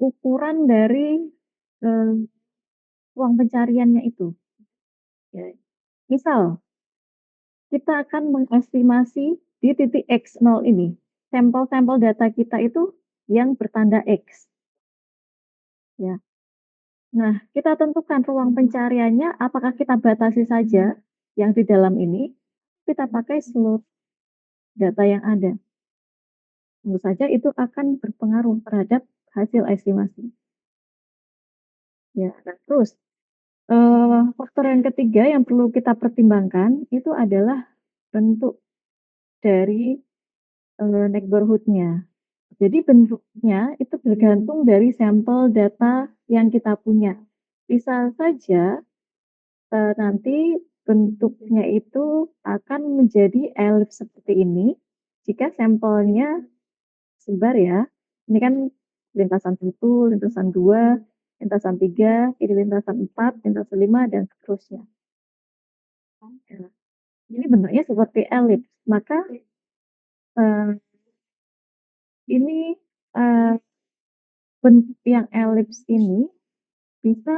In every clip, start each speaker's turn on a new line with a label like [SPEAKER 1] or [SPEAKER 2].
[SPEAKER 1] ukuran dari, eee, ruang pencariannya itu, ya. Misal, kita akan mengestimasi di titik X nol ini, sampel-sampel data kita itu yang bertanda X, ya. Nah, kita tentukan ruang pencariannya apakah kita batasi saja yang di dalam ini, kita pakai seluruh data yang ada. Tentu saja itu akan berpengaruh terhadap hasil estimasi. Ya, nah terus, faktor yang ketiga yang perlu kita pertimbangkan itu adalah bentuk dari, neighborhood-nya. Jadi bentuknya itu bergantung dari sampel data yang kita punya. Bisa saja, nanti bentuknya itu akan menjadi elips seperti ini jika sampelnya sebar ya. Ini kan lintasan 1, lintasan 2, lintasan 3, ini lintasan 4, lintasan 5, dan seterusnya. Ya, ini bentuknya seperti elips. Maka, eee, ini, eee, bentuk yang elips ini bisa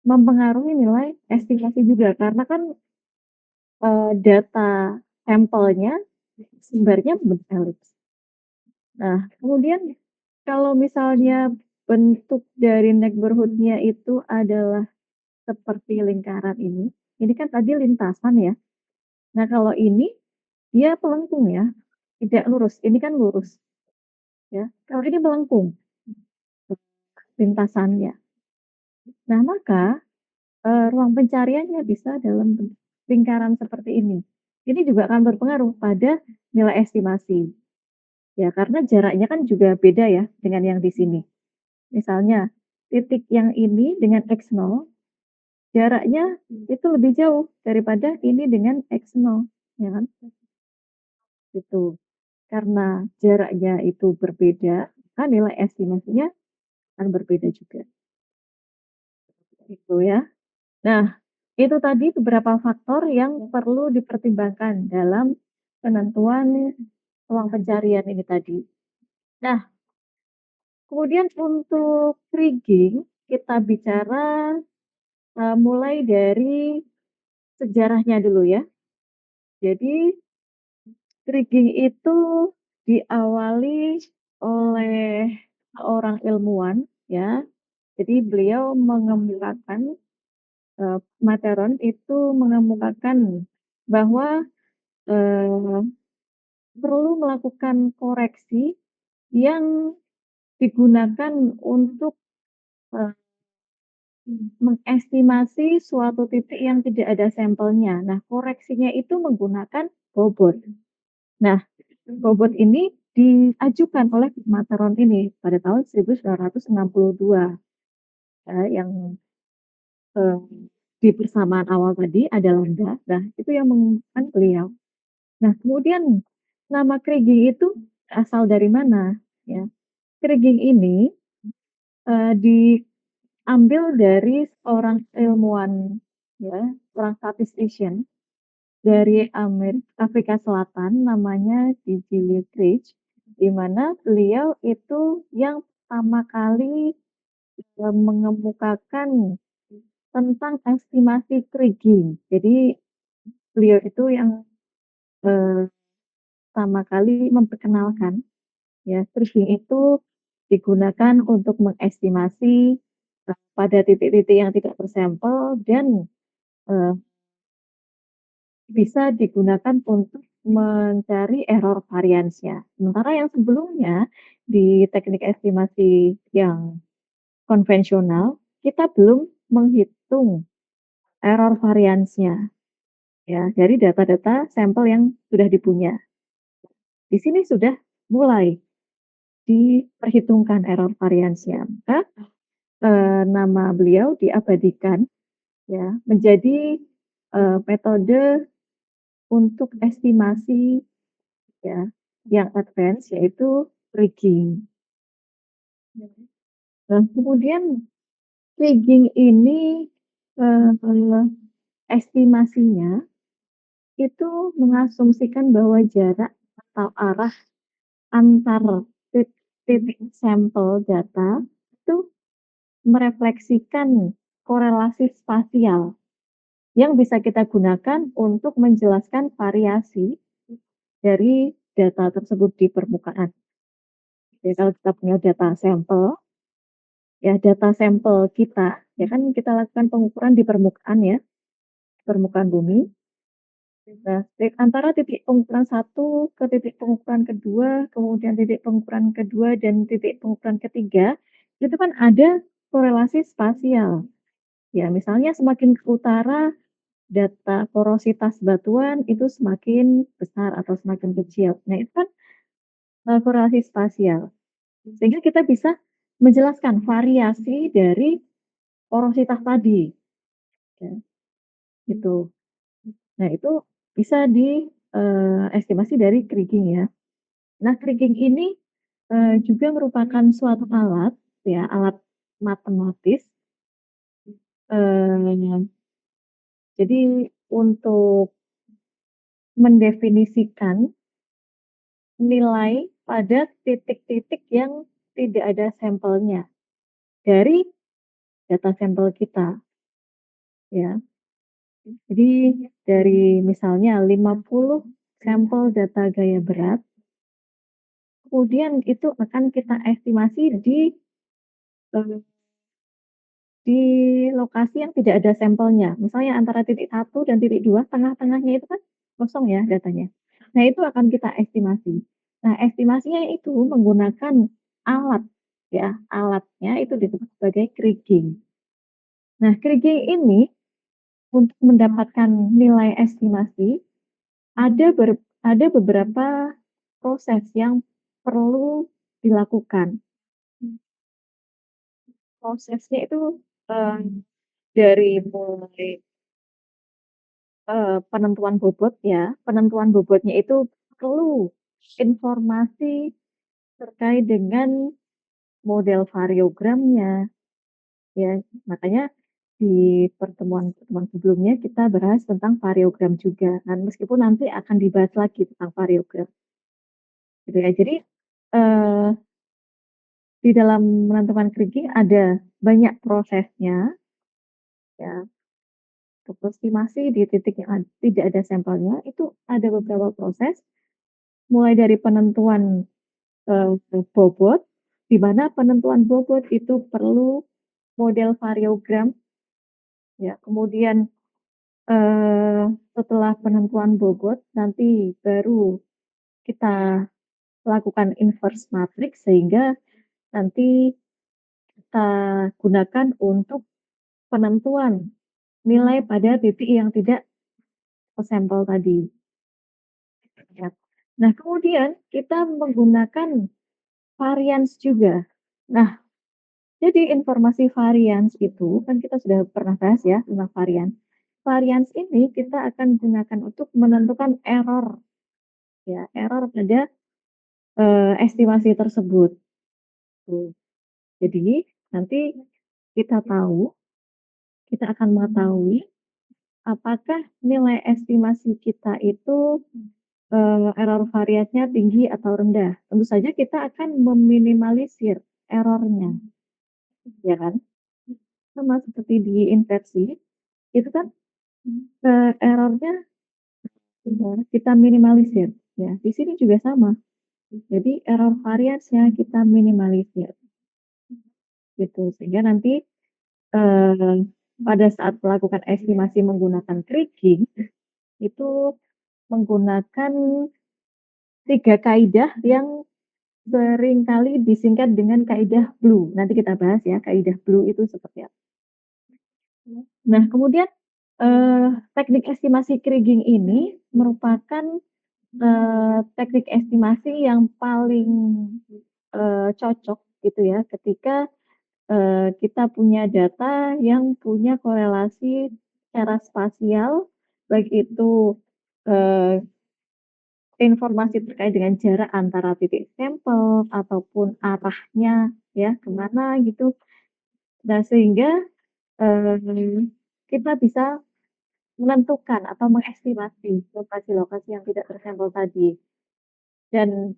[SPEAKER 1] mempengaruhi nilai estimasi juga karena kan, data sampelnya sebenarnya bentuk elips. Nah, kemudian kalau misalnya bentuk dari neighborhood-nya itu adalah seperti lingkaran ini kan tadi lintasan ya. Nah, kalau ini dia pelengkung ya, tidak lurus, ini kan lurus ya. Kalau ini melengkung lintasannya. Nah, maka, ruang pencariannya bisa dalam bentuk lingkaran seperti ini. Ini juga akan berpengaruh pada nilai estimasi. Ya, karena jaraknya kan juga beda ya dengan yang di sini. Misalnya, titik yang ini dengan x nol jaraknya itu lebih jauh daripada ini dengan x nol, ya kan? Gitu. Karena jaraknya itu berbeda, maka nilai estimasinya akan berbeda juga, gitu ya. Nah, itu tadi beberapa faktor yang perlu dipertimbangkan dalam penentuan ruang pencarian ini tadi. Nah, kemudian untuk rigging, kita bicara, mulai dari sejarahnya dulu ya. Jadi, rigging itu diawali oleh seorang ilmuwan ya. Jadi beliau mengemukakan, Materon itu mengemukakan bahwa, eee, perlu melakukan koreksi yang digunakan untuk, eee, mengestimasi suatu titik yang tidak ada sampelnya. Nah, koreksinya itu menggunakan bobot. Nah, bobot ini diajukan oleh Materon ini pada tahun 1962, yang, eee, di persamaan awal tadi ada lambda. Nah, itu yang mengumumkan beliau. Nah, kemudian nama Kriging itu asal dari mana, ya. Kriging ini, diambil dari seorang ilmuwan, ya, seorang statistician dari Afrika Selatan namanya Gigi Wheatridge, di mana beliau itu yang pertama kali, mengemukakan tentang estimasi kriging. Jadi beliau itu yang, eee, pertama kali memperkenalkan ya, kriging itu digunakan untuk mengestimasi, pada titik-titik yang tidak tersampel dan, eee, bisa digunakan untuk mencari error variance-nya. Sementara yang sebelumnya di teknik estimasi yang konvensional, kita belum menghitung error variance-nya ya dari data-data sampel yang sudah dipunya. Di sini sudah mulai diperhitungkan error variance-nya, maka, nama beliau diabadikan ya menjadi, metode untuk estimasi ya yang advance yaitu rigging. Nah, kemudian rigging ini, estimasinya itu mengasumsikan bahwa jarak atau arah antar titik sampel data merefleksikan korelasi spasial yang bisa kita gunakan untuk menjelaskan variasi dari data tersebut di permukaan. Jadi kalau kita punya data sampel, ya data sampel kita, ya kan kita lakukan pengukuran di permukaan ya, permukaan bumi. Nah, antara titik pengukuran satu ke titik pengukuran kedua, kemudian titik pengukuran kedua dan titik pengukuran ketiga, itu kan ada korelasi spasial. Ya, misalnya semakin ke utara, data porositas batuan itu semakin besar atau semakin kecil. Nah, itu kan korelasi spasial. Sehingga kita bisa menjelaskan variasi dari porositas tadi, ya, gitu. Nah, itu bisa estimasi dari kriging ya. Nah, kriging ini, juga merupakan suatu alat ya, alat matematis, eee, jadi untuk mendefinisikan nilai pada titik-titik yang tidak ada sampelnya dari data sampel kita, ya. Jadi dari misalnya 50 sampel data gaya berat, kemudian itu akan kita estimasi eee, di lokasi yang tidak ada sampelnya. Misalnya antara titik satu dan titik 2, tengah-tengahnya itu kan kosong ya datanya. Nah, itu akan kita estimasi. Nah, estimasinya itu menggunakan alat ya, alatnya itu disebut sebagai kriging. Nah, kriging ini untuk mendapatkan nilai estimasi ada beberapa proses yang perlu dilakukan. Prosesnya itu, eee, dari mulai penentuan bobot ya, penentuan bobotnya itu perlu informasi terkait dengan model variogramnya, ya. Makanya di pertemuan-pertemuan sebelumnya kita bahas tentang variogram juga kan, meskipun nanti akan dibahas lagi tentang variogram, gitu ya. Jadi, eee, di dalam menentukan krigi ada banyak prosesnya, ya. Untuk estimasi di titik yang tidak ada sampelnya, itu ada beberapa proses, mulai dari penentuan bobot, di mana penentuan bobot itu perlu model variogram, ya. Kemudian, setelah penentuan bobot, nanti baru kita lakukan inverse matrix, sehingga nanti kita gunakan untuk penentuan nilai pada titik yang tidak sampel tadi, ya. Nah, kemudian kita menggunakan varians juga. Nah, jadi informasi varians itu, kan kita sudah pernah bahas ya tentang varians. Varians ini kita akan gunakan untuk menentukan error, ya, error pada, estimasi tersebut, tuh. Jadi, nanti kita tahu, kita akan mengetahui apakah nilai estimasi kita itu, error variansnya tinggi atau rendah. Tentu saja kita akan meminimalisir error-nya, ya kan? Sama seperti di inversi, itu kan, error-nya kita minimalisir, ya. Di sini juga sama. Jadi error variansnya kita minimalisir, gitu. Sehingga nanti, eee, pada saat melakukan estimasi menggunakan kriging, itu menggunakan 3 kaidah yang seringkali disingkat dengan kaidah Blue. Nanti kita bahas ya, kaidah Blue itu seperti apa. Nah, kemudian, teknik estimasi kriging ini merupakan, teknik estimasi yang paling, cocok gitu ya ketika, kita punya data yang punya korelasi secara spasial, baik itu, eee, informasi terkait dengan jarak antara titik sampel ataupun arahnya ya kemana gitu. Nah, sehingga, kita bisa menentukan atau mengestimasi lokasi-lokasi yang tidak tersampel tadi. Dan,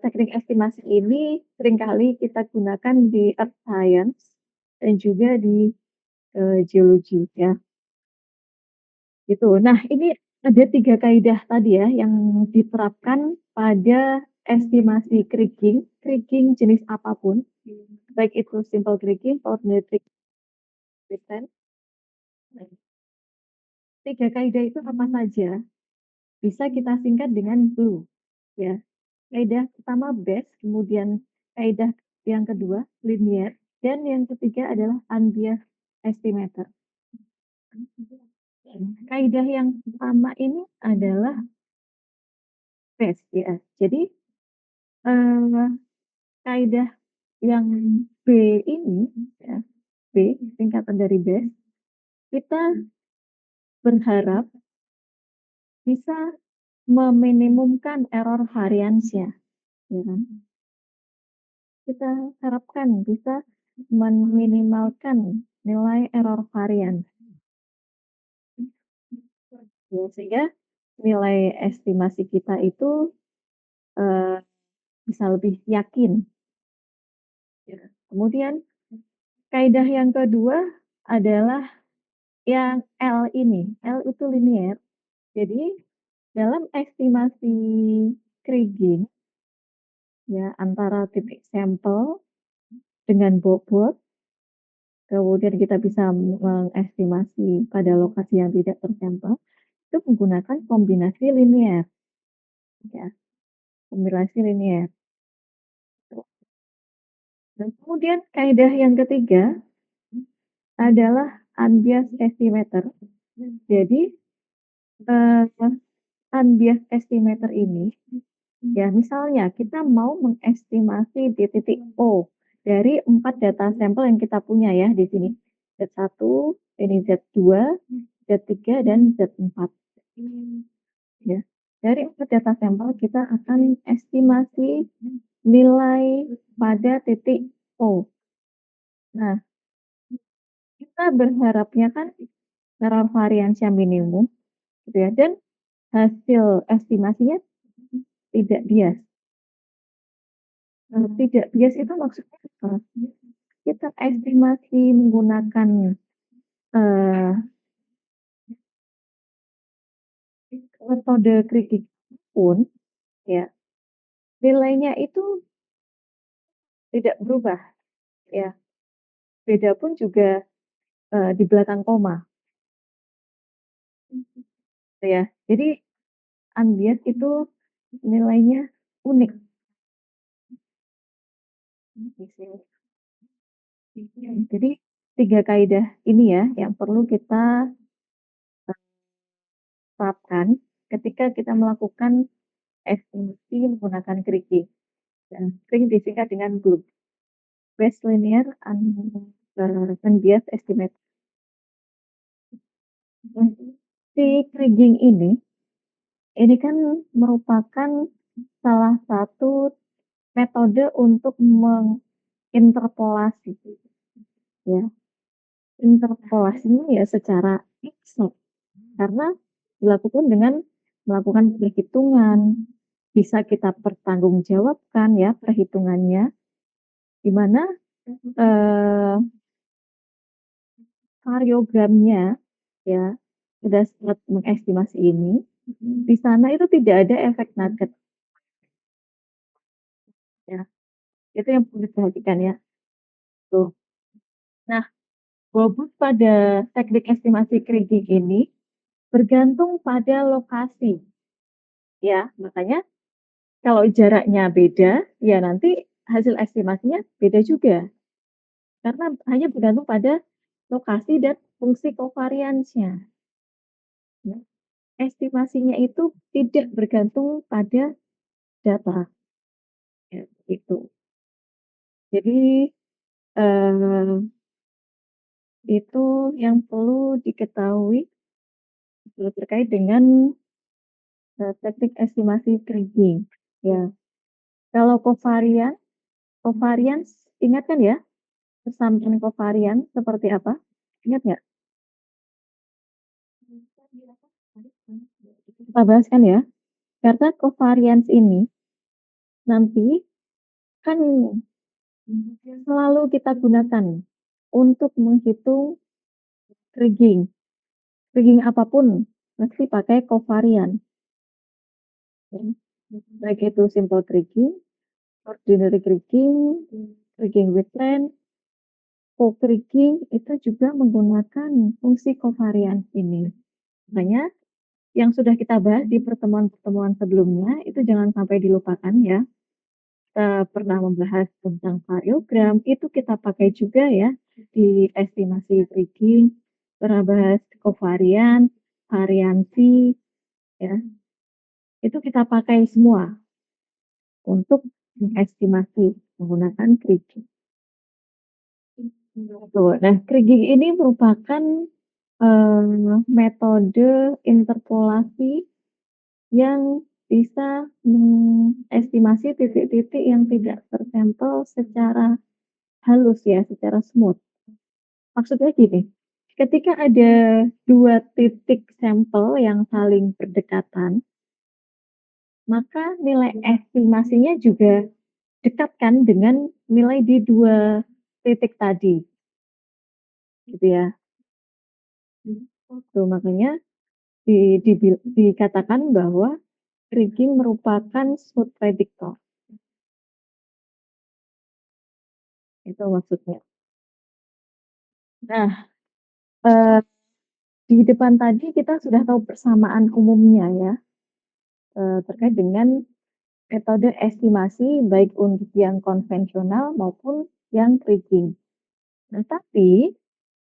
[SPEAKER 1] teknik estimasi ini seringkali kita gunakan di earth science, dan juga di, geologi ya, gitu. Nah, ini ada 3 kaidah tadi ya yang diterapkan pada estimasi kriging, kriging jenis apapun, baik itu simple kriging, ordinary kriging. Nah, 3 kaidah itu apa saja? Bisa kita singkat dengan BLUE ya. Kaidah pertama base, kemudian kaidah yang kedua linear, dan yang ketiga adalah unbiased estimator. Kaidah yang pertama ini adalah base ya. Jadi, eee, kaidah yang B ini ya, B singkatan dari base, kita berharap bisa meminimumkan error variance-nya, ya kan. Kita harapkan bisa meminimalkan nilai error variance, ya sehingga nilai estimasi kita itu, eee, bisa lebih yakin, ya. Kemudian kaidah yang kedua adalah yang L ini, L itu linear. Jadi dalam estimasi kriging ya antara titik sampel dengan bobot, kemudian kita bisa mengestimasi pada lokasi yang tidak tersampel, itu menggunakan kombinasi linear ya, kombinasi linear. Dan kemudian kaidah yang ketiga adalah unbiased estimator. Jadi, eee, unbiased estimator ini, ya misalnya kita mau mengestimasi di titik O dari 4 data sampel yang kita punya ya di sini. Z1, ini Z2, Z3, dan Z4. Ya. Dari 4 data sampel kita akan estimasi nilai pada titik O. Nah, kita berharapnya kan error variance yang minimum gitu ya dan hasil estimasinya tidak bias. Tidak bias itu maksudnya apa? Kita estimasi menggunakan, eee, metode kriging pun ya, nilainya itu tidak berubah ya, beda pun juga, di belakang koma gitu ya. Jadi unbiased itu nilainya unik di sini. Jadi 3 kaidah ini ya yang perlu kita terapkan ketika kita melakukan estimasi menggunakan kriging. Dan sering disingkat dengan BLUE, Base Linear Unbiased Estimate. Si kriging ini kan merupakan salah satu metode untuk menginterpolasi ya. Interpolasinya ya secara eksak karena dilakukan dengan melakukan perhitungan, bisa kita pertanggungjawabkan ya perhitungannya, di mana, eee, variogramnya ya, pada saat mengestimasi ini, di sana itu tidak ada efek nugget ya, itu yang perlu diperhatikan ya, tuh. Nah, bobot pada teknik estimasi kriging ini bergantung pada lokasi ya, makanya kalau jaraknya beda, ya nanti hasil estimasinya beda juga, karena hanya bergantung pada lokasi dan fungsi covariance-nya, ya. Estimasinya itu tidak bergantung pada data, ya, itu. Jadi, eee, itu yang perlu diketahui terkait dengan, teknik estimasi kriging, ya. Kalau covariance ingat kan ya, persamaan covariance seperti apa? Ingat nggak? Kita bahas kan ya, karena covariance ini nanti kan selalu kita gunakan untuk menghitung kriging. Kriging apapun pasti pakai covariant ya, baik itu simple kriging, ordinary kriging, kriging with trend, co-kriging itu juga menggunakan fungsi covariant ini. Makanya yang sudah kita bahas di pertemuan-pertemuan sebelumnya itu jangan sampai dilupakan ya. Kita pernah membahas tentang variogram, itu kita pakai juga ya di estimasi kriging, pernah bahas covariant, variansi, ya, itu kita pakai semua untuk mengestimasi menggunakan kriging. Betul. Nah, kriging ini merupakan metode interpolasi yang bisa mengestimasi titik-titik yang tidak tersampel secara halus ya, secara smooth. Maksudnya gini, ketika ada 2 titik sampel yang saling berdekatan, maka nilai estimasinya juga dekat kan dengan nilai di 2 titik tadi, gitu ya. Tuh makanya dikatakan bahwa kriging merupakan smooth predictor, itu maksudnya. Nah, eee, di depan tadi kita sudah tahu persamaan umumnya ya, terkait dengan metode estimasi baik untuk yang konvensional maupun yang kriging. Nah, tapi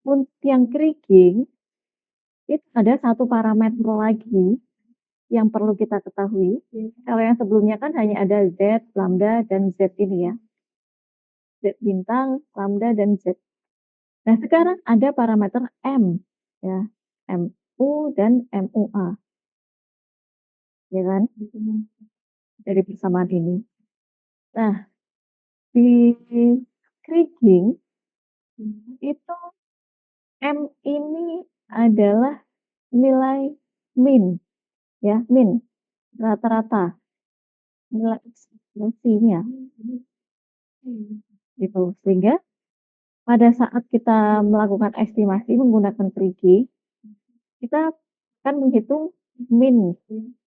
[SPEAKER 1] untuk yang kriging itu ada satu parameter lagi yang perlu kita ketahui. Kalau yang sebelumnya kan hanya ada Z, lambda, dan Z ini ya, Z bintang, lambda, dan Z. Nah, sekarang ada parameter M ya, MU dan MUA, ya kan? Dari persamaan ini. Nah, di kriging itu M ini adalah nilai min ya, min, rata-rata, nilai ekspektasinya, gitu. Sehingga pada saat kita melakukan estimasi menggunakan krigi, kita akan menghitung min,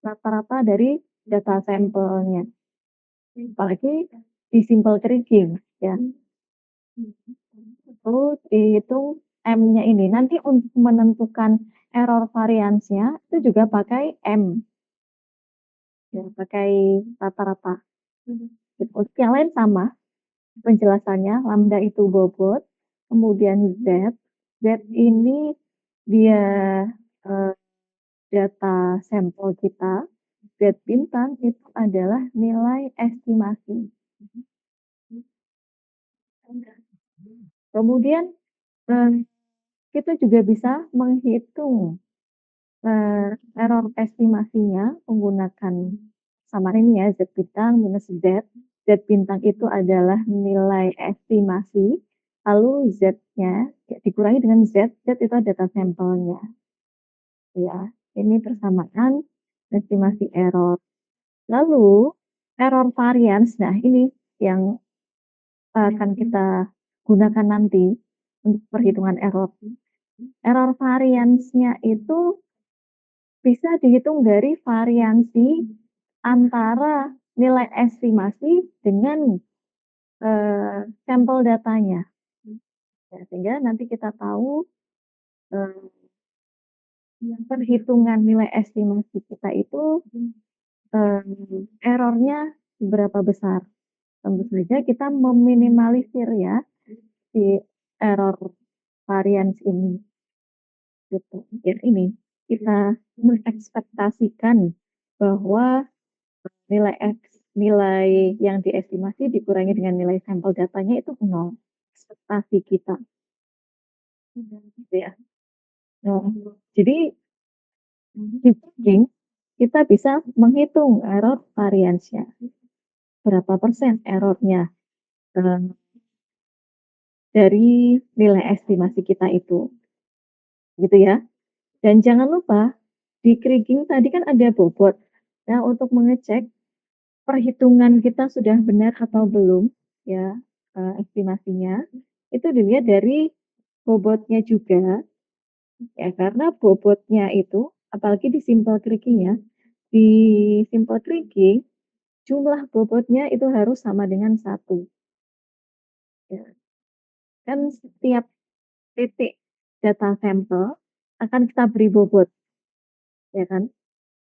[SPEAKER 1] rata-rata dari data sampelnya, apalagi di simple kriging ya, itu dihitung M-nya ini. Nanti untuk menentukan error variance-nya itu juga pakai M, ya, pakai rata-rata. Untuk yang lain sama penjelasannya, lambda itu bobot, kemudian Z, Z ini dia eh, data sampel kita, Z bintang itu adalah nilai estimasi. Kemudian eh, kita juga bisa menghitung error estimasinya menggunakan sama ini ya, Z bintang minus Z. Z bintang itu adalah nilai estimasi, lalu Z-nya ya dikurangi dengan Z, Z itu data sampelnya. Ya, ini persamaan estimasi error. Lalu error variance, nah ini yang akan kita gunakan nanti untuk perhitungan error. Error variance-nya itu bisa dihitung dari variansi antara nilai estimasi dengan, sampel datanya. Ya, sehingga nanti kita tahu, eee, perhitungan nilai estimasi kita itu, error-nya seberapa besar. Tentu saja kita meminimalisir ya, si error variance ini, gitu. Ya ini, kita mengekspektasikan bahwa nilai nilai yang diestimasi dikurangi dengan nilai sampel datanya itu 0, ekspektasi kita, gitu ya. Nah, jadi di coding kita bisa menghitung error variance-nya, berapa persen error-nya, eee, dari nilai estimasi kita itu, gitu ya. Dan jangan lupa di kriging tadi kan ada bobot. Nah, untuk mengecek perhitungan kita sudah benar atau belum ya, estimasinya, itu dilihat dari bobotnya juga, ya karena bobotnya itu apalagi di simple creaking ya, di simple creaking jumlah bobotnya itu harus sama dengan satu ya. Kan setiap titik data sampel akan kita beri bobot, ya kan.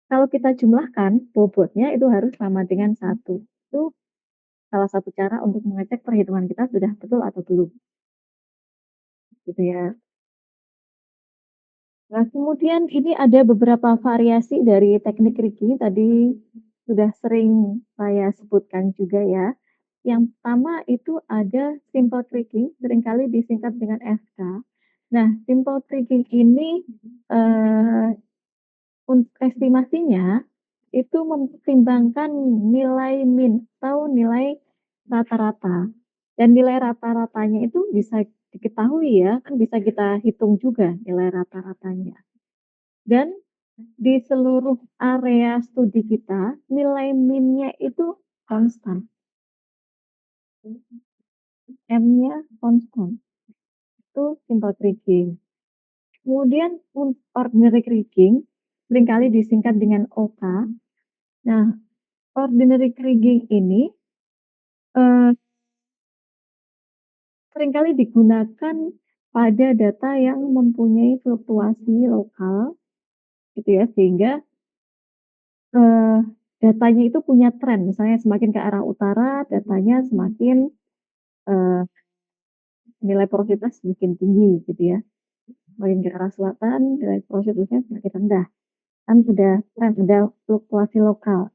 [SPEAKER 1] Kalau kita jumlahkan, bobotnya itu harus sama dengan satu. Itu salah satu cara untuk mengecek perhitungan kita sudah betul atau belum, gitu ya. Nah, kemudian ini ada beberapa variasi dari teknik rigging tadi sudah sering saya sebutkan juga ya. Yang pertama itu ada simple tricking, seringkali disingkat dengan SK. Nah, simple tricking ini, eee, untuk estimasinya itu mempertimbangkan nilai min atau nilai rata-rata. Dan nilai rata-ratanya itu bisa diketahui ya, kan bisa kita hitung juga nilai rata-ratanya. Dan di seluruh area studi kita, nilai min-nya itu konstan, M-nya konstan, itu simple kriging. Kemudian untuk ordinary kriging, seringkali disingkat dengan OK. Nah, ordinary kriging ini, eee, seringkali digunakan pada data yang mempunyai fluktuasi lokal gitu ya, sehingga, eee, datanya itu punya tren, misalnya semakin ke arah utara, datanya semakin, eee nilai porositnya semakin tinggi gitu ya, makin ke arah selatan nilai porositasnya semakin rendah, kan sudah tren, ada fluktuasi lokal.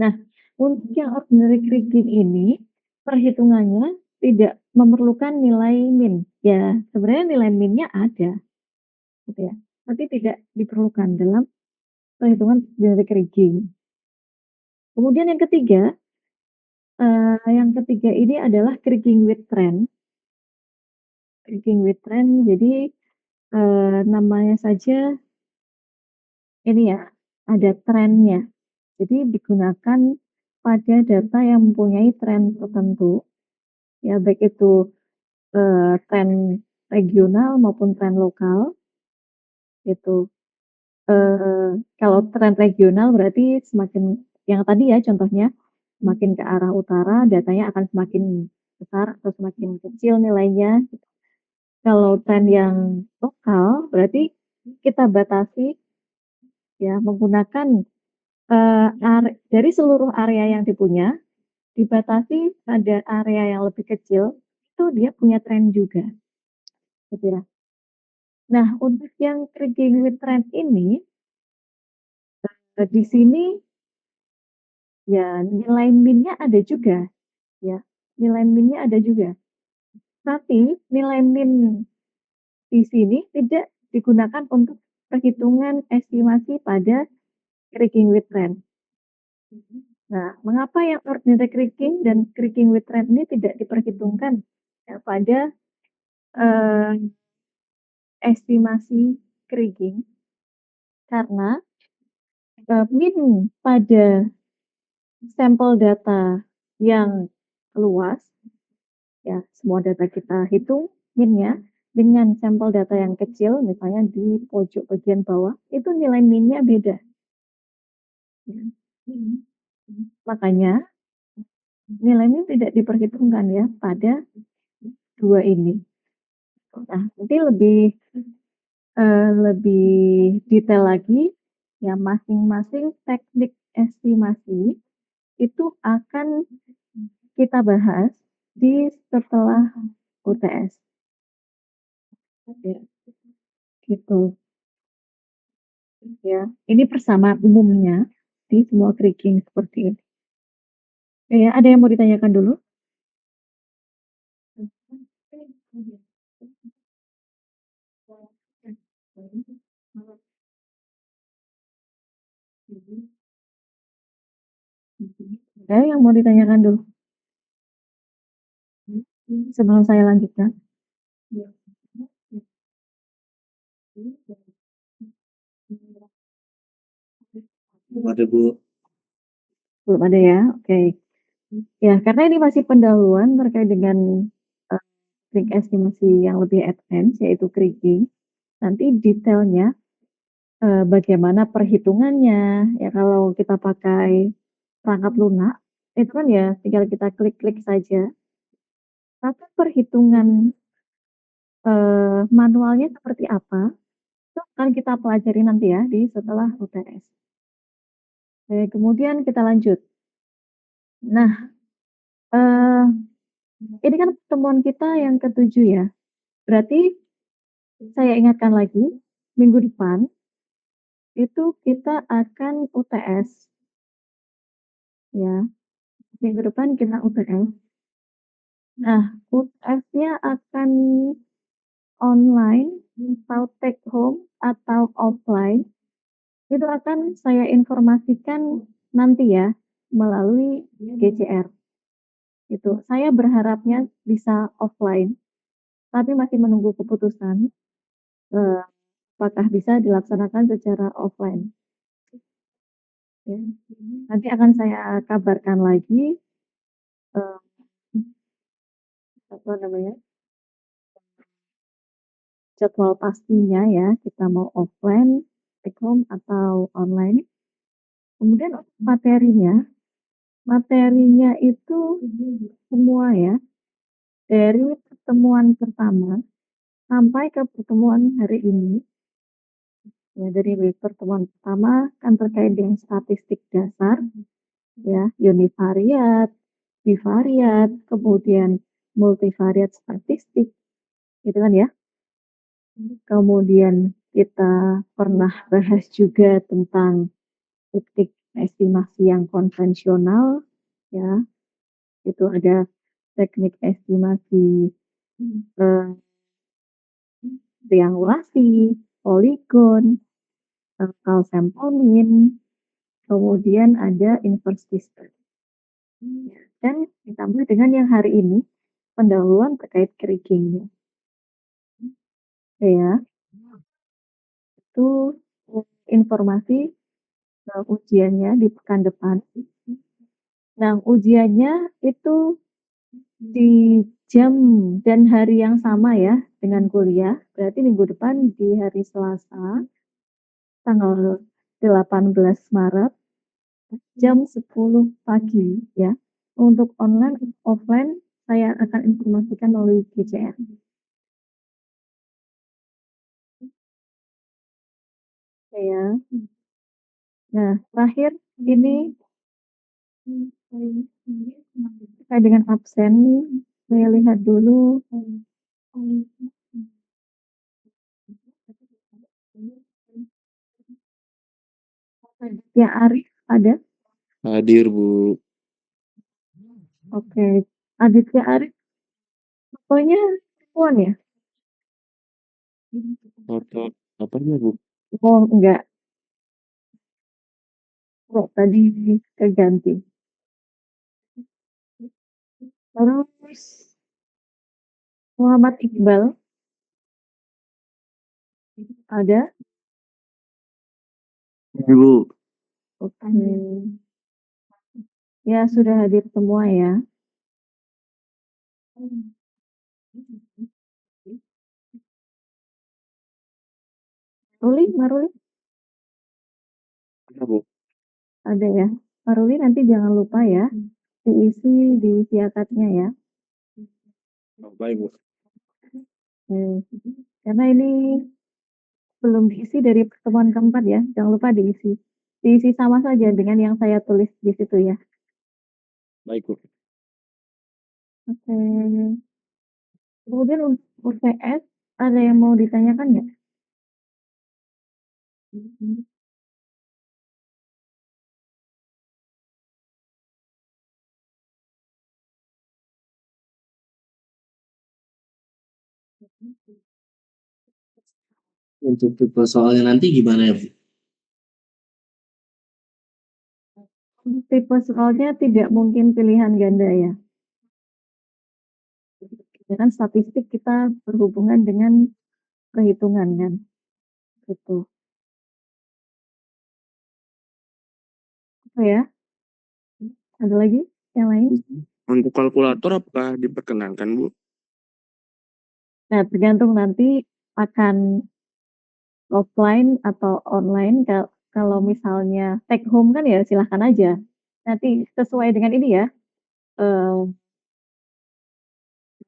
[SPEAKER 1] Nah, untuk yang ordinary kriging ini, perhitungannya tidak memerlukan nilai min, ya sebenarnya nilai minnya ada gitu ya, tapi tidak diperlukan dalam perhitungan ordinary kriging. Kemudian yang ketiga ini adalah kriging with trend. Kriging with trend jadi, namanya saja ini ya, ada trennya. Jadi digunakan pada data yang mempunyai tren tertentu, ya baik itu, tren regional maupun tren lokal, gitu. Kalau tren regional berarti semakin yang tadi ya contohnya, semakin ke arah utara datanya akan semakin besar atau semakin kecil nilainya. Kalau tren yang lokal berarti kita batasi ya menggunakan, dari seluruh area yang dipunya, dibatasi pada area yang lebih kecil, itu dia punya tren juga, gitu ya. Nah, untuk yang Tricking with Trend ini, di sini ya nilai min-nya ada juga, ya, nilai min-nya ada juga. Tapi nilai min di sini tidak digunakan untuk perhitungan estimasi pada Tricking with Trend. Nah, mengapa yang ordinary cracking dan cracking with trend ini tidak diperhitungkan ya, pada estimasi kriging? Karena min pada sampel data yang luas, ya semua data kita hitung minnya dengan sampel data yang kecil, misalnya di pojok bagian bawah, itu nilai minnya beda. Ya. Makanya nilai min tidak diperhitungkan ya pada dua ini. Nah, nanti lebih detail lagi, ya masing-masing teknik estimasi itu akan kita bahas di setelah UTS. Ya, gitu. Ya, ini persamaan umumnya di semua tricking seperti ini. Ya, ada yang mau ditanyakan dulu? Ada yang mau ditanyakan dulu? Sebelum saya lanjutkan. Belum ada, Bu. Belum ada ya? Oke. Ya, karena ini masih pendahuluan terkait dengan teknik estimasi yang lebih advance yaitu kriging, nanti detailnya, bagaimana perhitungannya, ya kalau kita pakai perangkat lunak, itu kan ya tinggal kita klik-klik saja. Tapi perhitungan, manualnya seperti apa, itu akan kita pelajari nanti ya di setelah UTS. Oke, kemudian kita lanjut. Nah, eee, ini kan pertemuan kita yang ke-7 ya, berarti saya ingatkan lagi, minggu depan itu kita akan UTS ya, minggu depan kita UTS. Nah, UTS-nya akan online atau take home atau offline, itu akan saya informasikan nanti ya, melalui GCR, gitu. Saya berharapnya bisa offline, tapi masih menunggu keputusan, eee, apakah bisa dilaksanakan secara offline, ya. Nanti akan saya kabarkan lagi, eee, apa namanya, jadwal pastinya ya, kita mau offline, take home, atau online. Kemudian untuk materinya itu semua ya, dari pertemuan pertama sampai ke pertemuan hari ini, ya dari pertemuan pertama kan terkait dengan statistik dasar, ya, univariat, bivariat, kemudian multivariat statistik, gitu kan ya. Kemudian kita pernah bahas juga tentang teknik estimasi yang konvensional, ya, itu ada teknik estimasi, eee, triangulasi, poligon, call sample mean, kemudian ada inverse distance, dan ditambah dengan yang hari ini, pendahuluan terkait kriging-nya, ya. Itu, informasi, ujiannya di pekan depan. Nah, ujiannya itu di jam dan hari yang sama ya dengan kuliah, berarti minggu depan di hari Selasa, tanggal 18 Maret, jam 10 pagi ya. Untuk online, offline saya akan informasikan melalui GCR. Oke ya. Nah, terakhir ini terkait dengan absen, saya lihat dulu. Ya, Arif ada?
[SPEAKER 2] Hadir, Bu.
[SPEAKER 1] Oke. Aditya Arif, fotonya perempuan ya?
[SPEAKER 2] Foto apanya, Bu?
[SPEAKER 1] Oh, enggak. Oh, tadi keganti. Terus Muhammad Iqbal ada?
[SPEAKER 2] Bu.
[SPEAKER 1] Oke. Ya, sudah hadir semua ya. Maruli
[SPEAKER 2] Ada, Bu.
[SPEAKER 1] ada ya. Maruli nanti jangan lupa ya, diisi di siakatnya ya.
[SPEAKER 2] Oh, baik, Bu.
[SPEAKER 1] Karena ini belum diisi dari pertemuan keempat ya, jangan lupa diisi. Diisi sama saja dengan yang saya tulis di situ ya.
[SPEAKER 2] Baik, Bu.
[SPEAKER 1] Oke. Kemudian untuk UTS, ada yang mau ditanyakan nggak?
[SPEAKER 2] Untuk tipe soalnya nanti gimana ya, Bu?
[SPEAKER 1] Untuk tipe soalnya tidak mungkin pilihan ganda ya. Ya kan statistik kita berhubungan dengan perhitungan kan, gitu. Apa ya? Ada lagi yang lain?
[SPEAKER 2] Untuk kalkulator apakah diperkenankan, Bu?
[SPEAKER 1] Nah, tergantung nanti akan offline atau online. Kalau misalnya take home kan ya silahkan aja. Nanti sesuai dengan ini ya, eee,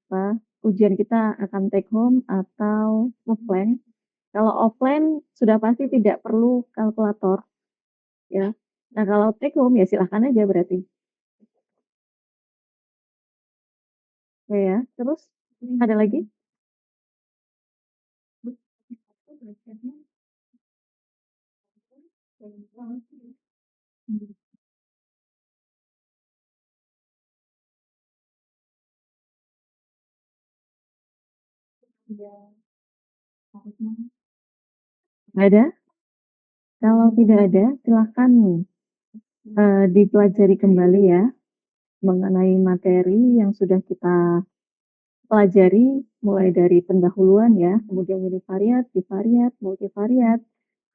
[SPEAKER 1] apa, ujian kita akan take home atau offline. Kalau offline sudah pasti tidak perlu kalkulator ya. Nah, kalau take home ya silahkan aja berarti. Ya ya, terus ada lagi? Nggak ada? Kalau tidak ada, silahkan dipelajari kembali ya, mengenai materi yang sudah kita pelajari, mulai dari pendahuluan ya, kemudian univariat, bivariat, multivariat,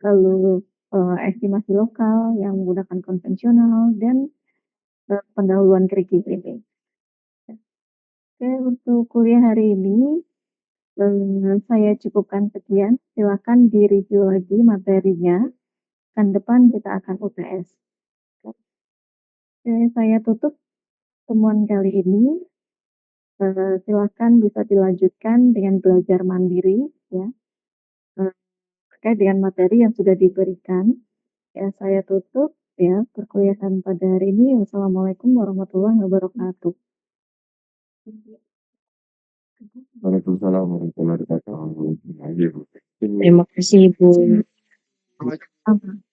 [SPEAKER 1] lalu, estimasi lokal yang menggunakan konvensional dan, pendahuluan kerikil ini. Oke, untuk kuliah hari ini, saya cukupkan sekian, silakan di-review lagi materinya, kan depan kita akan UTS. Oke, saya tutup temuan kali ini, silakan bisa dilanjutkan dengan belajar mandiri ya, eee, terkait dengan materi yang sudah diberikan. Ya, saya tutup ya perkuliahan pada hari ini. Wassalamualaikum warahmatullahi wabarakatuh.
[SPEAKER 3] Waalaikumsalam warahmatullahi wabarakatuh.
[SPEAKER 2] Terima kasih, Bu.
[SPEAKER 1] Sama.